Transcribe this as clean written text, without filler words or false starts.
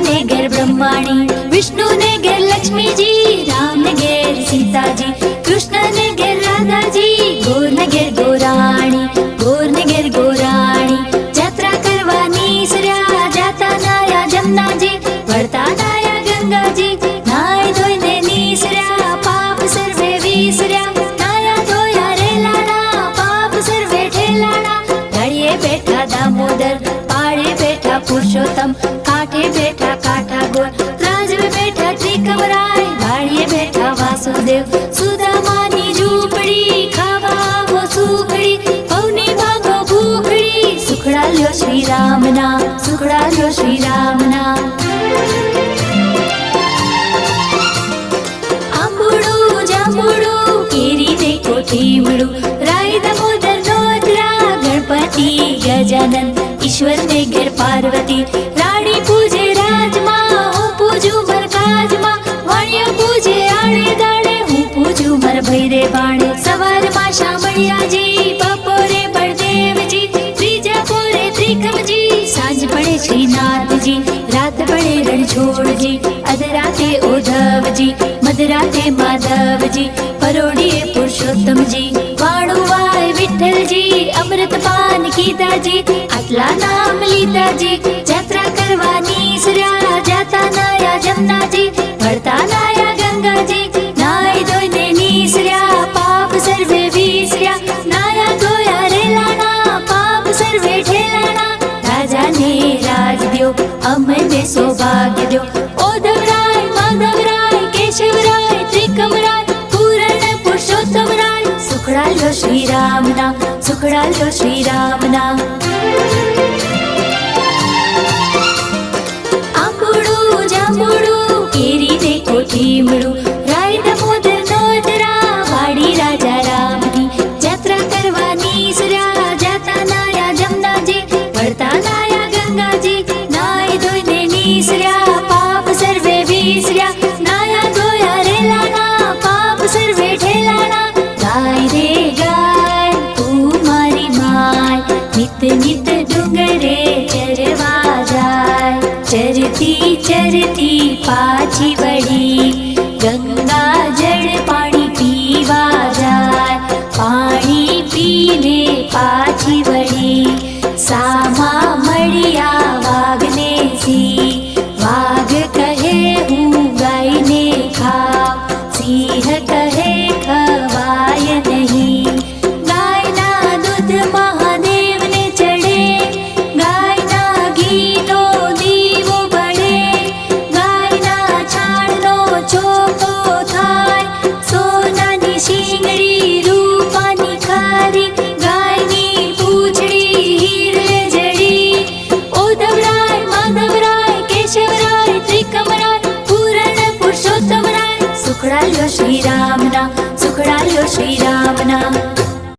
ने घेर ब्रह्माणी, विष्णु ने घेर लक्ष्मी जी, राम ने घेर सीता जी, कृष्ण ने घेर राधा जी, गोर ने घेर गोराणी, गोर ने घेर गोराणी। यात्रा करवानी सर्या जाता नाया जमुना जी, वळता नाया गंगा जी, नाय धोईने नीसर्या पाप सर्वे विसर्या, नाया धोया रेलाना पाप सर्वे ठेलाना। घड़िए बैठा दामोदर, पाड़े बैठा पुरुषोत्तम, काठे बैठा काठा गोर, राज में बैठा त्रिकमराय, भाड़िए बैठा वासुदेव, सुदामानी झूपड़ी खावा वो सुखड़ी, पौनी भागो भूखड़ी, सुखड़ा ल्यो श्री राम ना, सुखड़ा ल्यो श्री राम ना। आंबुडू जांबुडू केरी ने कोठीमडू, राय दामोदर नोतरा, गणपति गजानन, ईश्वर ने घेर पार्वती, रानी पूजे राजमा, हूँ पूजू मर काजमा, वाणिया पूजे आड़े दाड़े, हूँ पूजू मर भैरे बाणे। सवार मां शामળિયા जी, बपोरे बलदेव जी, त्रीजा पोरे त्रिकम जी, सांझ पड़े श्रीनाथ जी, रात पड़े रणछोड़ जी, अधराते उद्धव जी, मधराते माधव जी, परोड़िए पुरुषोत्तम जी, वाणुवाय विठ्ठल जी, अमृत पान कीधा जी, आटला नाम लीधा जी। यात्रा करवानी सर्या जाता नाया जमुना जी, वळता नाया गंगा जी, नाय धोईने नीसर्या पाप सर्वे विसर्या, नाया धोया रेलाना पाप सर्वे ठेलाना। राजा ने राज द्यो, अमने सौभाग्य द्यो, ओधवराय माधवराय केशवराय त्रिकमराय, पूर्ण पुरुषोत्तम राय, सुखड़ा ल्यो श्री राम ना, सुखड़ा ल्यो श्री राम ना। आंबुडू जांबुडू केरी ने कोठीमडू, राय दामोदर नोतरा, वाड़ी राजा रामनी। यात्रा करवानी सर्या जाता नाया जमुना जी, वळता नाया गंगा जी, नाय धोईने नीसर्या पाप सर्वे विसर्या, नाया धोया रेलाना पाप सर्वे ठेलाना। गाय रे गाय तू मारी माय, नित नित डुंगरे चरवा जाय, चरती चरती पाછી વળી, गंगा जल पाणी पीवा जाय, पाणी पीने पाછી वળી, सामा મળ્યા વાઘને सी, वाघ कहे हूँ गायने खाव, सिंह कहे खवाय नहीं। गायना दूध महादेव ने चढ़े, गायना घीनो दीवो बळे, गायना छाणनो ચોકો થાય, સોનાની શીંગડી રૂપાની ખારી, ગાયની પૂંછડી હીરલે જડી। ઓધવરાય માધવરાય કેશવરાય ત્રિકમરાય, પૂરણ પુરુષોત્તમ રાય, સુખડા લ્યો શ્રી રામ ના, સુખડા લ્યો શ્રી રામ ના।